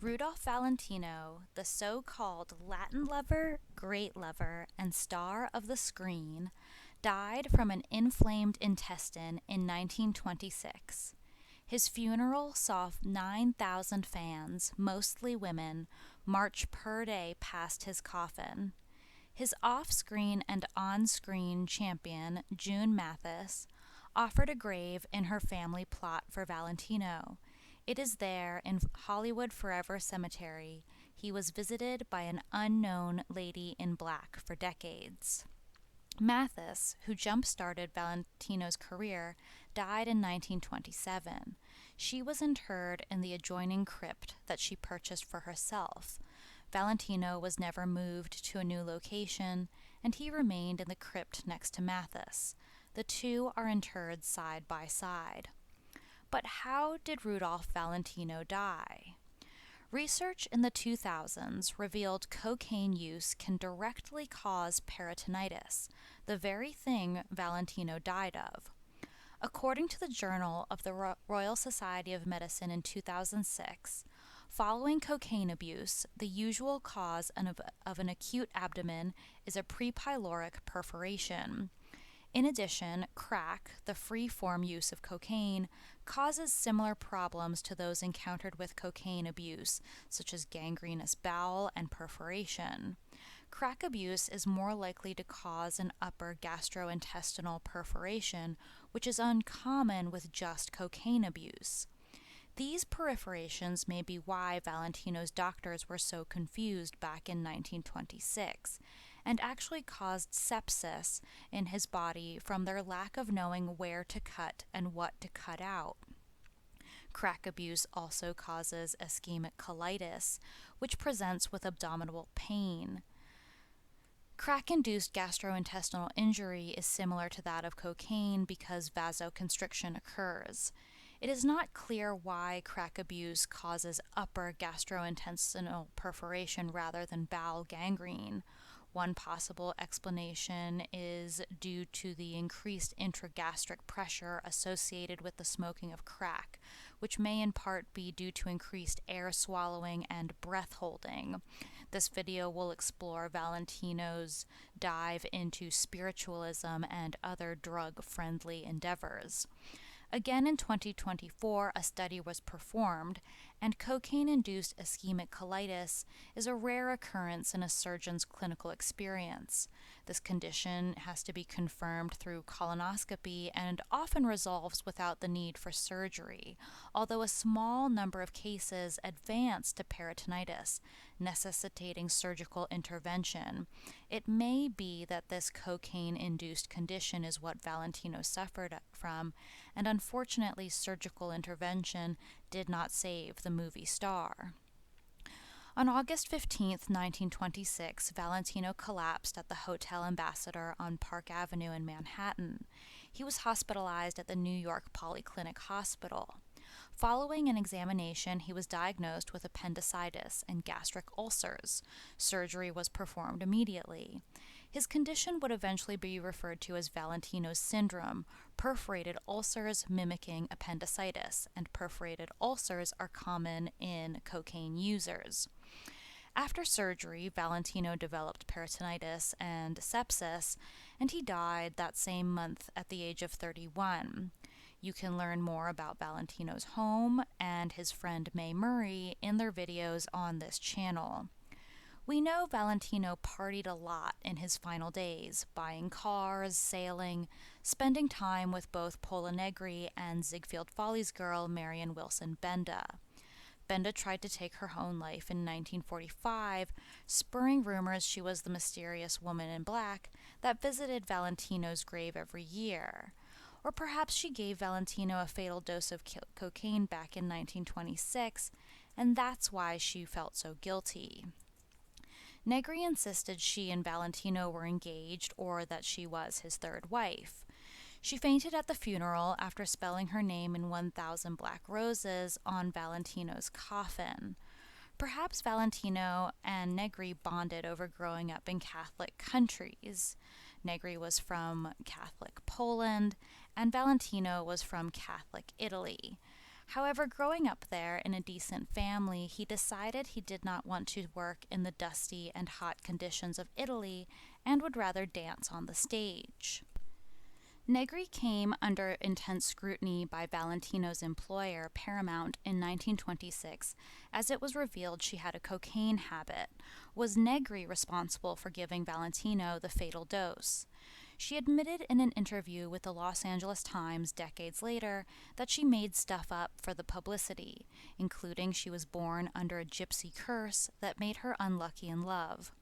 Rudolph Valentino, the so-called Latin lover, great lover, and star of the screen, died from an inflamed intestine in 1926. His funeral saw 9,000 fans, mostly women, march per day past his coffin. His off-screen and on-screen champion, June Mathis, offered a grave in her family plot for Valentino. It is there, in Hollywood Forever Cemetery. He was visited by an unknown lady in black for decades. Mathis, who jump-started Valentino's career, died in 1927. She was interred in the adjoining crypt that she purchased for herself. Valentino was never moved to a new location, and he remained in the crypt next to Mathis. The two are interred side by side. But how did Rudolph Valentino die? Research in the 2000s revealed cocaine use can directly cause peritonitis, the very thing Valentino died of. According to the Journal of the Royal Society of Medicine in 2006, following cocaine abuse, the usual cause of an acute abdomen is a prepyloric perforation. In addition, crack, the free-form use of cocaine, causes similar problems to those encountered with cocaine abuse, such as gangrenous bowel and perforation. Crack abuse is more likely to cause an upper gastrointestinal perforation, which is uncommon with just cocaine abuse. These perforations may be why Valentino's doctors were so confused back in 1926, and actually caused sepsis in his body from their lack of knowing where to cut and what to cut out. Crack abuse also causes ischemic colitis, which presents with abdominal pain. Crack-induced gastrointestinal injury is similar to that of cocaine because vasoconstriction occurs. It is not clear why crack abuse causes upper gastrointestinal perforation rather than bowel gangrene. One possible explanation is due to the increased intragastric pressure associated with the smoking of crack, which may in part be due to increased air swallowing and breath holding. This video will explore Valentino's dive into spiritualism and other drug-friendly endeavors. Again in 2024, a study was performed, and cocaine-induced ischemic colitis is a rare occurrence in a surgeon's clinical experience. This condition has to be confirmed through colonoscopy and often resolves without the need for surgery, although a small number of cases advance to peritonitis, necessitating surgical intervention. It may be that this cocaine-induced condition is what Valentino suffered from, and unfortunately surgical intervention did not save the movie star. On August 15, 1926, Valentino collapsed at the Hotel Ambassador on Park Avenue in Manhattan. He was hospitalized at the New York Polyclinic Hospital. Following an examination, he was diagnosed with appendicitis and gastric ulcers. Surgery was performed immediately. His condition would eventually be referred to as Valentino's syndrome, perforated ulcers mimicking appendicitis, and perforated ulcers are common in cocaine users. After surgery, Valentino developed peritonitis and sepsis, and he died that same month at the age of 31. You can learn more about Valentino's home and his friend Mae Murray in their videos on this channel. We know Valentino partied a lot in his final days, buying cars, sailing, spending time with both Pola Negri and Ziegfeld Follies girl Marion Wilson Benda. Benda tried to take her own life in 1945, spurring rumors she was the mysterious woman in black that visited Valentino's grave every year. Or perhaps she gave Valentino a fatal dose of cocaine back in 1926, and that's why she felt so guilty. Negri insisted she and Valentino were engaged or that she was his third wife. She fainted at the funeral after spelling her name in 1,000 black roses on Valentino's coffin. Perhaps Valentino and Negri bonded over growing up in Catholic countries. Negri was from Catholic Poland, and Valentino was from Catholic Italy. However, growing up there in a decent family, he decided he did not want to work in the dusty and hot conditions of Italy and would rather dance on the stage. Negri came under intense scrutiny by Valentino's employer, Paramount, in 1926, as it was revealed she had a cocaine habit. Was Negri responsible for giving Valentino the fatal dose? She admitted in an interview with the Los Angeles Times decades later that she made stuff up for the publicity, including she was born under a gypsy curse that made her unlucky in love.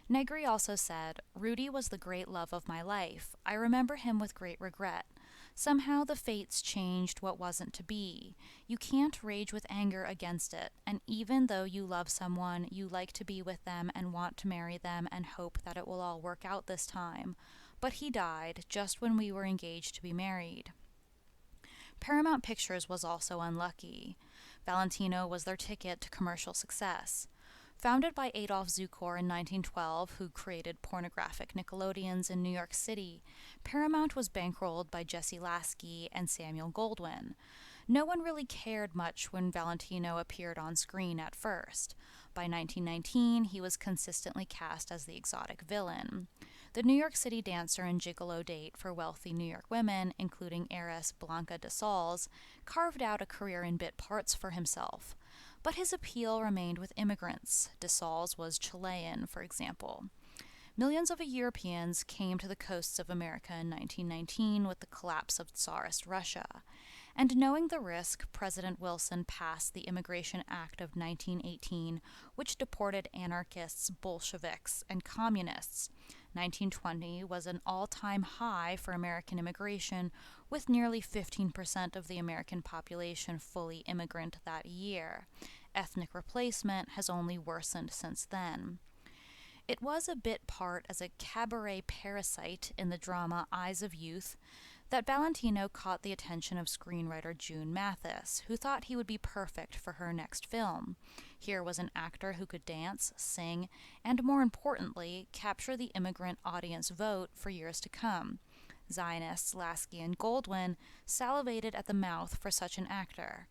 Negri also said, "Rudy was the great love of my life. I remember him with great regret. Somehow the fates changed what wasn't to be. You can't rage with anger against it, and even though you love someone, you like to be with them and want to marry them and hope that it will all work out this time. But he died just when we were engaged to be married." Paramount Pictures was also unlucky. Valentino was their ticket to commercial success. Founded by Adolf Zukor in 1912, who created pornographic Nickelodeons in New York City, Paramount was bankrolled by Jesse Lasky and Samuel Goldwyn. No one really cared much when Valentino appeared on screen at first. By 1919, he was consistently cast as the exotic villain. The New York City dancer and gigolo date for wealthy New York women, including heiress Blanca de Sales, carved out a career in bit parts for himself. But his appeal remained with immigrants. De Sales was Chilean, for example. Millions of Europeans came to the coasts of America in 1919 with the collapse of Tsarist Russia. And knowing the risk, President Wilson passed the Immigration Act of 1918, which deported anarchists, Bolsheviks, and communists. 1920 was an all-time high for American immigration, with nearly 15% of the American population fully immigrant that year. Ethnic replacement has only worsened since then. It was a bit part as a cabaret parasite in the drama Eyes of Youth that Valentino caught the attention of screenwriter June Mathis, who thought he would be perfect for her next film. Here was an actor who could dance, sing, and more importantly, capture the immigrant audience vote for years to come. Zionists Lasky and Goldwyn salivated at the mouth for such an actor.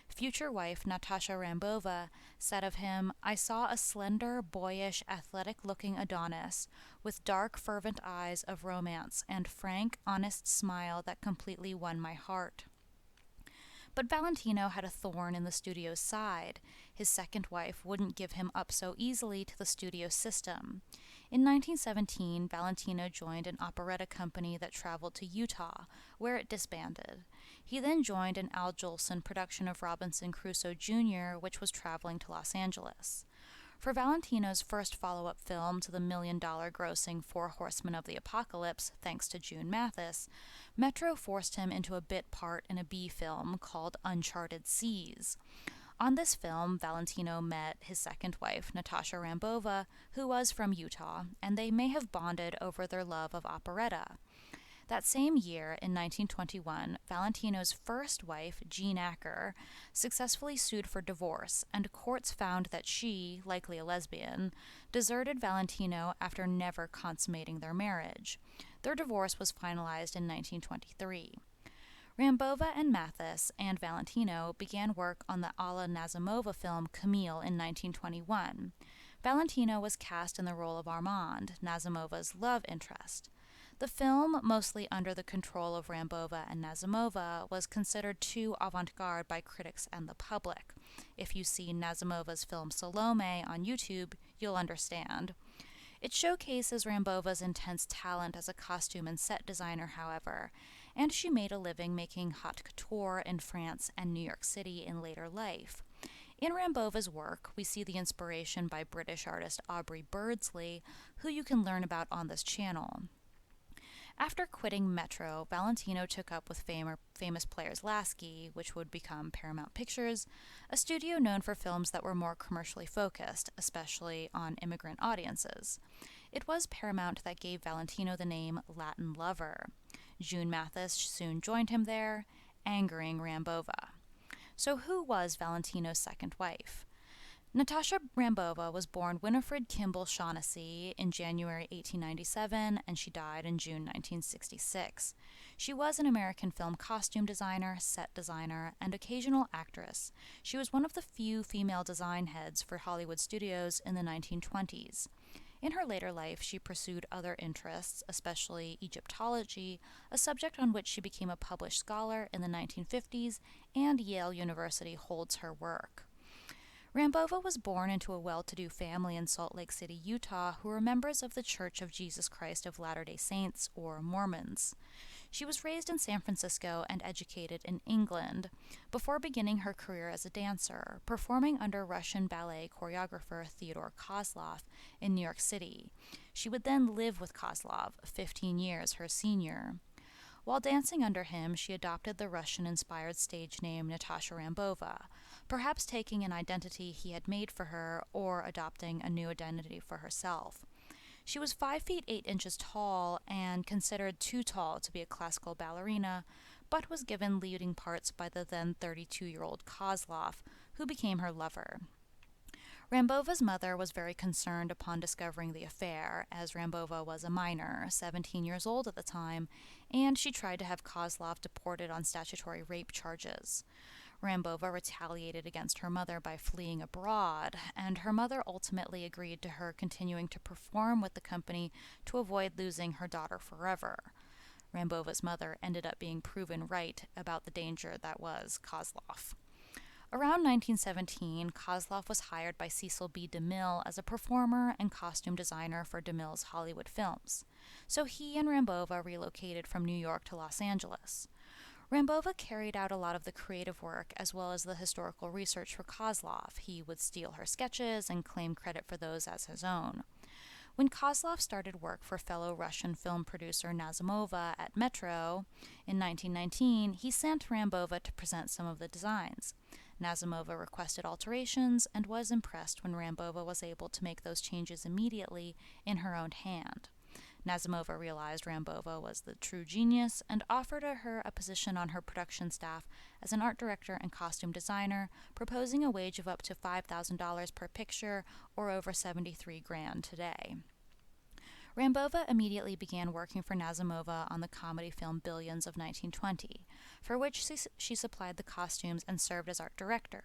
Future wife Natacha Rambova said of him, "I saw a slender, boyish, athletic-looking Adonis with dark, fervent eyes of romance and frank, honest smile that completely won my heart." But Valentino had a thorn in the studio's side. His second wife wouldn't give him up so easily to the studio system. In 1917, Valentino joined an operetta company that traveled to Utah, where it disbanded. He then joined an Al Jolson production of Robinson Crusoe Jr., which was traveling to Los Angeles. For Valentino's first follow-up film to the million-dollar grossing Four Horsemen of the Apocalypse, thanks to June Mathis, Metro forced him into a bit part in a B film called Uncharted Seas. On this film, Valentino met his second wife, Natasha Rambova, who was from Utah, and they may have bonded over their love of operetta. That same year, in 1921, Valentino's first wife, Jean Acker, successfully sued for divorce, and courts found that she, likely a lesbian, deserted Valentino after never consummating their marriage. Their divorce was finalized in 1923. Rambova and Mathis and Valentino began work on the Alla Nazimova film Camille in 1921. Valentino was cast in the role of Armand, Nazimova's love interest. The film, mostly under the control of Rambova and Nazimova, was considered too avant-garde by critics and the public. If you see Nazimova's film Salome on YouTube, you'll understand. It showcases Rambova's intense talent as a costume and set designer, however, and she made a living making haute couture in France and New York City in later life. In Rambova's work, we see the inspiration by British artist Aubrey Birdsley, who you can learn about on this channel. After quitting Metro, Valentino took up with famous players Lasky, which would become Paramount Pictures, a studio known for films that were more commercially focused, especially on immigrant audiences. It was Paramount that gave Valentino the name Latin Lover. June Mathis soon joined him there, angering Rambova. So who was Valentino's second wife? Natasha Rambova was born Winifred Kimball Shaughnessy in January 1897, and she died in June 1966. She was an American film costume designer, set designer, and occasional actress. She was one of the few female design heads for Hollywood studios in the 1920s. In her later life, she pursued other interests, especially Egyptology, a subject on which she became a published scholar in the 1950s, and Yale University holds her work. Rambova was born into a well-to-do family in Salt Lake City, Utah, who were members of the Church of Jesus Christ of Latter-day Saints, or Mormons. She was raised in San Francisco and educated in England before beginning her career as a dancer, performing under Russian ballet choreographer Theodore Kozlov in New York City. She would then live with Kozlov, 15 years her senior. While dancing under him, she adopted the Russian-inspired stage name Natacha Rambova, perhaps taking an identity he had made for her or adopting a new identity for herself. She was 5 feet 8 inches tall and considered too tall to be a classical ballerina, but was given leading parts by the then 32-year-old Kozlov, who became her lover. Rambova's mother was very concerned upon discovering the affair, as Rambova was a minor, 17 years old at the time, and she tried to have Kozlov deported on statutory rape charges. Rambova retaliated against her mother by fleeing abroad, and her mother ultimately agreed to her continuing to perform with the company to avoid losing her daughter forever. Rambova's mother ended up being proven right about the danger that was Kozlov. Around 1917, Kozlov was hired by Cecil B. DeMille as a performer and costume designer for DeMille's Hollywood films, so he and Rambova relocated from New York to Los Angeles. Rambova carried out a lot of the creative work as well as the historical research for Kozlov. He would steal her sketches and claim credit for those as his own. When Kozlov started work for fellow Russian film producer Nazimova at Metro in 1919, he sent Rambova to present some of the designs. Nazimova requested alterations and was impressed when Rambova was able to make those changes immediately in her own hand. Nazimova realized Rambova was the true genius and offered her a position on her production staff as an art director and costume designer, proposing a wage of up to $5,000 per picture, or over $73,000 today. Rambova immediately began working for Nazimova on the comedy film Billions of 1920, for which she supplied the costumes and served as art director.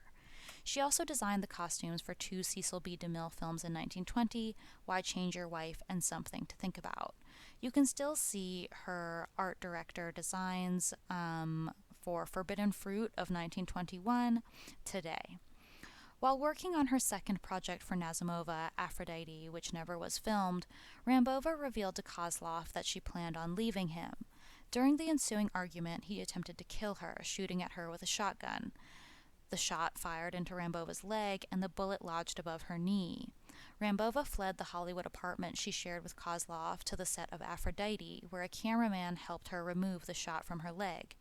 She also designed the costumes for 2 Cecil B. DeMille films in 1920, Why Change Your Wife and Something to Think About. You can still see her art director designs for Forbidden Fruit of 1921 today. While working on her second project for Nazimova, Aphrodite, which never was filmed, Rambova revealed to Kozlov that she planned on leaving him. During the ensuing argument, he attempted to kill her, shooting at her with a shotgun. The shot fired into Rambova's leg, and the bullet lodged above her knee. Rambova fled the Hollywood apartment she shared with Kozlov to the set of Aphrodite, where a cameraman helped her remove the shot from her leg.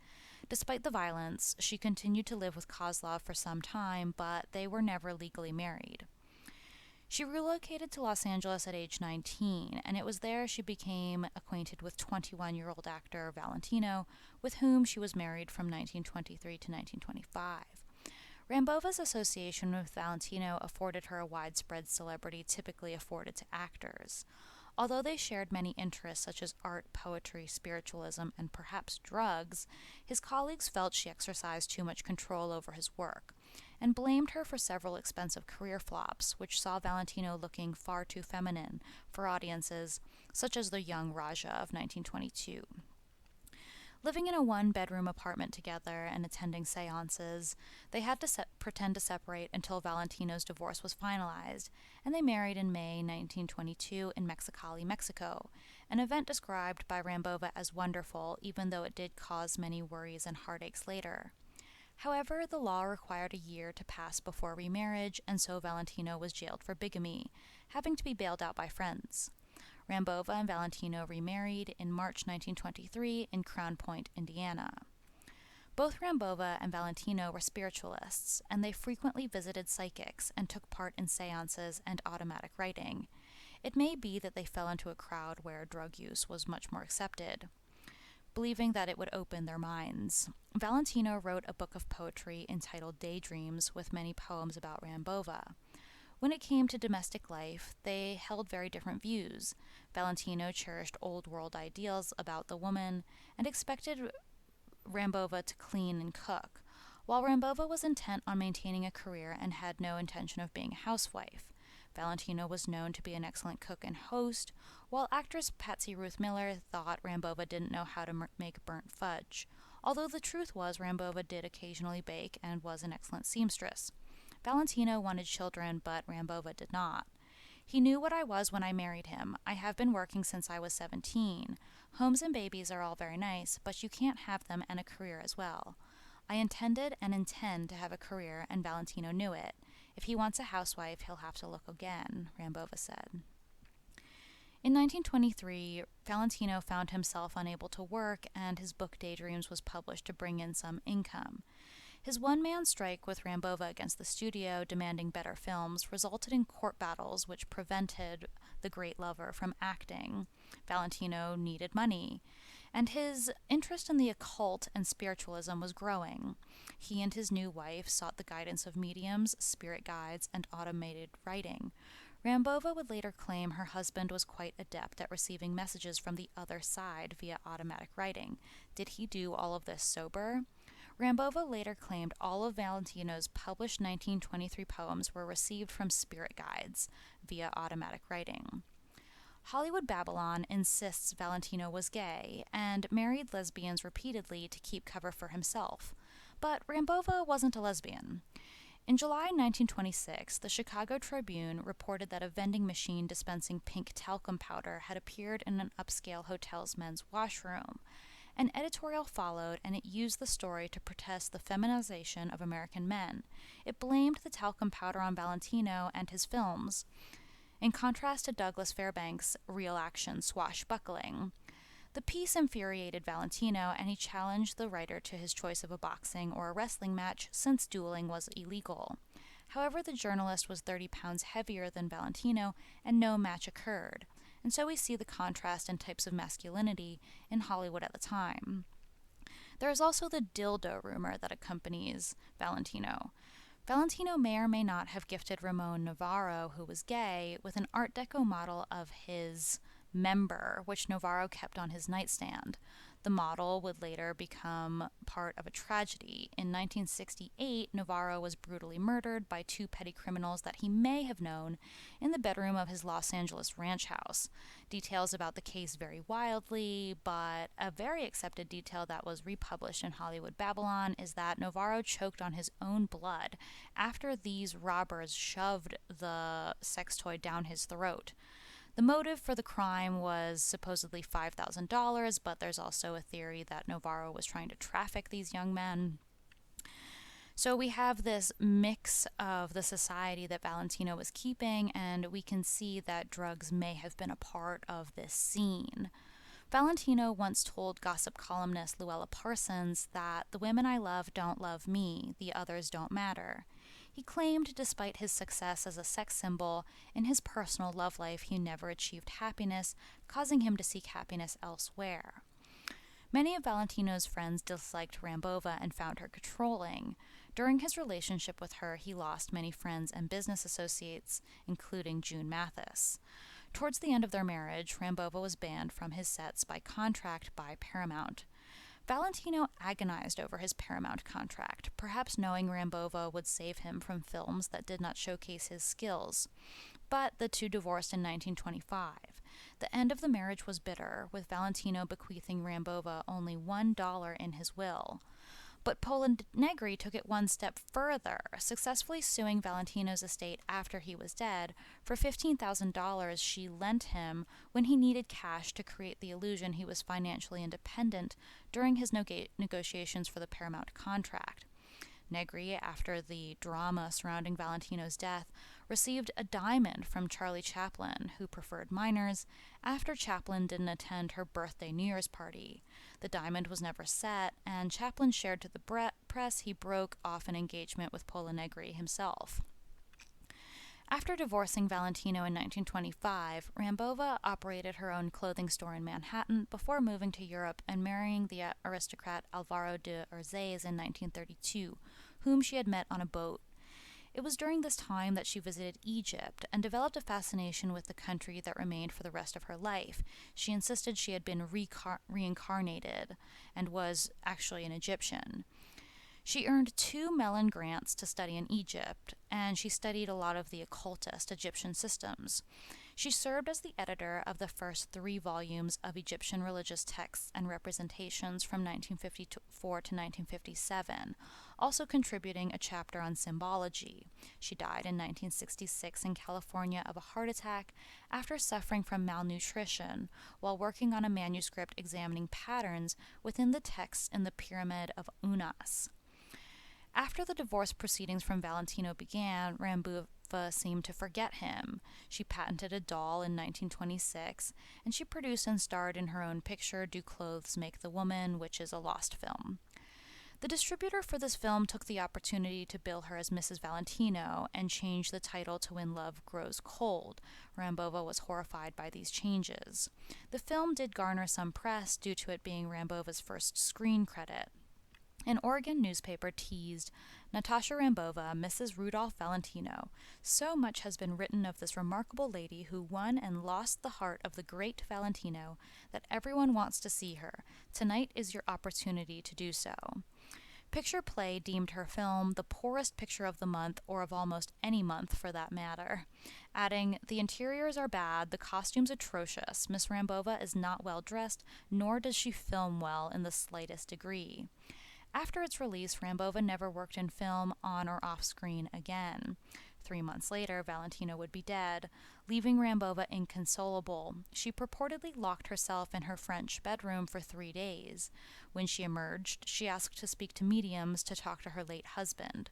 Despite the violence, she continued to live with Kozlov for some time, but they were never legally married. She relocated to Los Angeles at age 19, and it was there she became acquainted with 21-year-old actor Valentino, with whom she was married from 1923 to 1925. Rambova's association with Valentino afforded her a widespread celebrity typically afforded to actors. Although they shared many interests such as art, poetry, spiritualism, and perhaps drugs, his colleagues felt she exercised too much control over his work, and blamed her for several expensive career flops, which saw Valentino looking far too feminine for audiences such as the young Raja of 1922. Living in a one-bedroom apartment together and attending seances, they had to pretend to separate until Valentino's divorce was finalized, and they married in May 1922 in Mexicali, Mexico, an event described by Rambova as wonderful, even though it did cause many worries and heartaches later. However, the law required a year to pass before remarriage, and so Valentino was jailed for bigamy, having to be bailed out by friends. Rambova and Valentino remarried in March 1923 in Crown Point, Indiana. Both Rambova and Valentino were spiritualists, and they frequently visited psychics and took part in seances and automatic writing. It may be that they fell into a crowd where drug use was much more accepted, believing that it would open their minds. Valentino wrote a book of poetry entitled Daydreams with many poems about Rambova. When it came to domestic life, they held very different views. Valentino cherished old world ideals about the woman and expected Rambova to clean and cook, while Rambova was intent on maintaining a career and had no intention of being a housewife. Valentino was known to be an excellent cook and host, while actress Patsy Ruth Miller thought Rambova didn't know how to make burnt fudge, although the truth was Rambova did occasionally bake and was an excellent seamstress. Valentino wanted children, but Rambova did not. He knew what I was when I married him. I have been working since I was 17. Homes and babies are all very nice, but you can't have them and a career as well. I intended and intend to have a career, and Valentino knew it. If he wants a housewife, he'll have to look again, Rambova said. In 1923, Valentino found himself unable to work, and his book Daydreams was published to bring in some income. His one-man strike with Rambova against the studio, demanding better films, resulted in court battles which prevented the great lover from acting. Valentino needed money, and his interest in the occult and spiritualism was growing. He and his new wife sought the guidance of mediums, spirit guides, and automated writing. Rambova would later claim her husband was quite adept at receiving messages from the other side via automatic writing. Did he do all of this sober? Rambova later claimed all of Valentino's published 1923 poems were received from spirit guides via automatic writing. Hollywood Babylon insists Valentino was gay and married lesbians repeatedly to keep cover for himself. But Rambova wasn't a lesbian. In July 1926, the Chicago Tribune reported that a vending machine dispensing pink talcum powder had appeared in an upscale hotel's men's washroom. An editorial followed, and it used the story to protest the feminization of American men. It blamed the talcum powder on Valentino and his films, in contrast to Douglas Fairbanks' real-action swashbuckling. The piece infuriated Valentino, and he challenged the writer to his choice of a boxing or a wrestling match, since dueling was illegal. However, the journalist was 30 pounds heavier than Valentino, and no match occurred. And so we see the contrast in types of masculinity in Hollywood at the time. There is also the dildo rumor that accompanies Valentino. Valentino may or may not have gifted Ramon Navarro, who was gay, with an Art Deco model of his member, which Navarro kept on his nightstand. The model would later become part of a tragedy. In 1968, Navarro was brutally murdered by two petty criminals that he may have known in the bedroom of his Los Angeles ranch house. Details about the case vary wildly, but a very accepted detail that was republished in Hollywood Babylon is that Navarro choked on his own blood after these robbers shoved the sex toy down his throat. The motive for the crime was supposedly $5,000, but there's also a theory that Navarro was trying to traffic these young men. So we have this mix of the society that Valentino was keeping, and we can see that drugs may have been a part of this scene. Valentino once told gossip columnist Luella Parsons that the women I love don't love me, the others don't matter. He claimed despite his success as a sex symbol, in his personal love life he never achieved happiness, causing him to seek happiness elsewhere. Many of Valentino's friends disliked Rambova and found her controlling. During his relationship with her, he lost many friends and business associates, including June Mathis. Towards the end of their marriage, Rambova was banned from his sets by contract by Paramount. Valentino agonized over his Paramount contract, perhaps knowing Rambova would save him from films that did not showcase his skills. But the two divorced in 1925. The end of the marriage was bitter, with Valentino bequeathing Rambova only $1 in his will. But Pola Negri took it one step further, successfully suing Valentino's estate after he was dead for $15,000 she lent him when he needed cash to create the illusion he was financially independent during his negotiations for the Paramount contract. Negri, after the drama surrounding Valentino's death, received a diamond from Charlie Chaplin, who preferred minors, after Chaplin didn't attend her birthday New Year's party. The diamond was never set, and Chaplin shared to the press he broke off an engagement with Pola Negri himself. After divorcing Valentino in 1925, Rambova operated her own clothing store in Manhattan before moving to Europe and marrying the aristocrat Alvaro de Urzaiz in 1932, whom she had met on a boat. It was during this time that she visited Egypt and developed a fascination with the country that remained for the rest of her life. She insisted she had been reincarnated and was actually an Egyptian. She earned 2 Mellon grants to study in Egypt, and she studied a lot of the occultist Egyptian systems. She served as the editor of the first 3 volumes of Egyptian religious texts and representations from 1954 to 1957, also contributing a chapter on symbology. She died in 1966 in California of a heart attack after suffering from malnutrition while working on a manuscript examining patterns within the texts in the Pyramid of Unas. After the divorce proceedings from Valentino began, Rambova seemed to forget him. She patented a doll in 1926, and she produced and starred in her own picture, Do Clothes Make the Woman, which is a lost film. The distributor for this film took the opportunity to bill her as Mrs. Valentino and change the title to When Love Grows Cold. Rambova was horrified by these changes. The film did garner some press due to it being Rambova's first screen credit. An Oregon newspaper teased, Natasha Rambova, Mrs. Rudolph Valentino. So much has been written of this remarkable lady who won and lost the heart of the great Valentino that everyone wants to see her. Tonight is your opportunity to do so. Picture Play deemed her film the poorest picture of the month, or of almost any month for that matter, adding, the interiors are bad, the costumes atrocious, Miss Rambova is not well dressed, nor does she film well in the slightest degree. After its release, Rambova never worked in film on or off screen again. 3 months later, Valentino would be dead, leaving Rambova inconsolable. She purportedly locked herself in her French bedroom for 3 days. When she emerged, she asked to speak to mediums to talk to her late husband.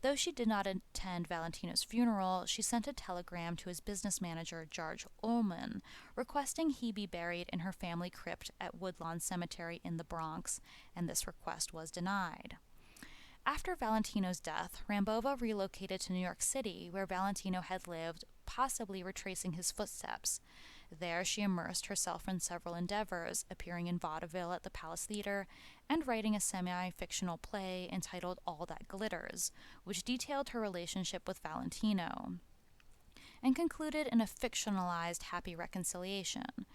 Though she did not attend Valentino's funeral, she sent a telegram to his business manager, George Ullman, requesting he be buried in her family crypt at Woodlawn Cemetery in the Bronx, and this request was denied. After Valentino's death, Rambova relocated to New York City, where Valentino had lived, possibly retracing his footsteps. There she immersed herself in several endeavors, appearing in vaudeville at the Palace Theater and writing a semi-fictional play entitled All That Glitters, which detailed her relationship with Valentino, and concluded in a fictionalized happy reconciliation.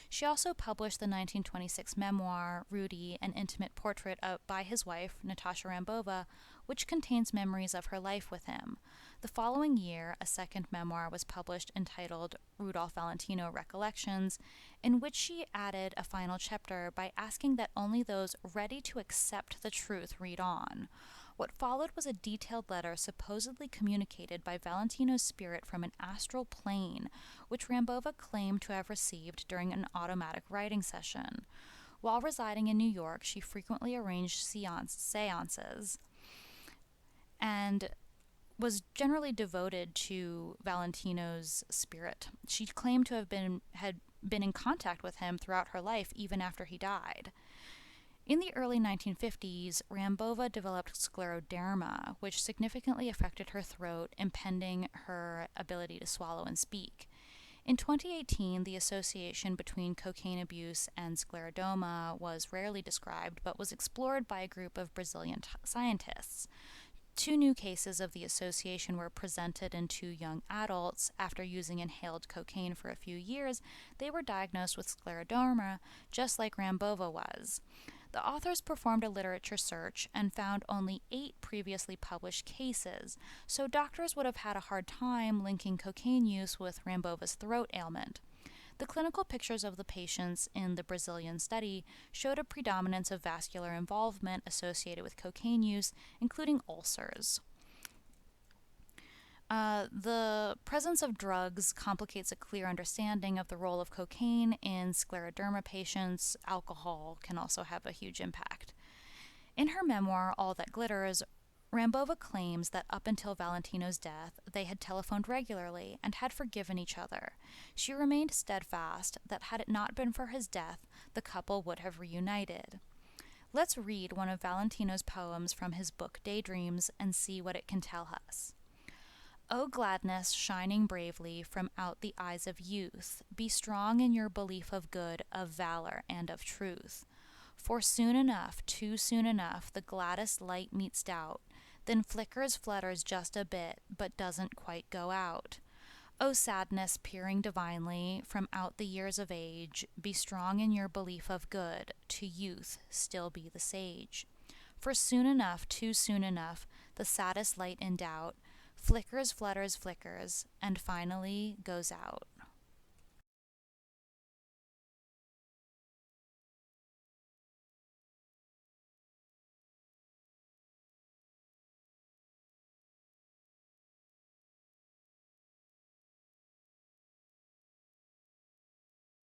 She also published the 1926 memoir, Rudy, an intimate portrait by his wife, Natasha Rambova, which contains memories of her life with him. The following year, a second memoir was published entitled Rudolph Valentino Recollections, in which she added a final chapter by asking that only those ready to accept the truth read on. What followed was a detailed letter supposedly communicated by Valentino's spirit from an astral plane, which Rambova claimed to have received during an automatic writing session. While residing in New York, she frequently arranged seances and was generally devoted to Valentino's spirit. She claimed to have been in contact with him throughout her life, even after he died. In the early 1950s, Rambova developed scleroderma, which significantly affected her throat, impeding her ability to swallow and speak. In 2018, the association between cocaine abuse and scleroderma was rarely described, but was explored by a group of Brazilian scientists. 2 new cases of the association were presented in 2 young adults. After using inhaled cocaine for a few years, they were diagnosed with scleroderma, just like Rambova was. The authors performed a literature search and found only 8 previously published cases, so doctors would have had a hard time linking cocaine use with Rambova's throat ailment. The clinical pictures of the patients in the Brazilian study showed a predominance of vascular involvement associated with cocaine use, including ulcers. The presence of drugs complicates a clear understanding of the role of cocaine in scleroderma patients. Alcohol can also have a huge impact. In her memoir, All That Glitters, Rambova claims that up until Valentino's death, they had telephoned regularly and had forgiven each other. She remained steadfast that had it not been for his death, the couple would have reunited. Let's read one of Valentino's poems from his book Daydreams and see what it can tell us. O gladness shining bravely from out the eyes of youth, be strong in your belief of good, of valor, and of truth. For soon enough, too soon enough, the gladdest light meets doubt, then flickers, flutters just a bit, but doesn't quite go out. O sadness peering divinely from out the years of age, be strong in your belief of good, to youth still be the sage. For soon enough, too soon enough, the saddest light in doubt flickers, flutters, flickers, and finally goes out.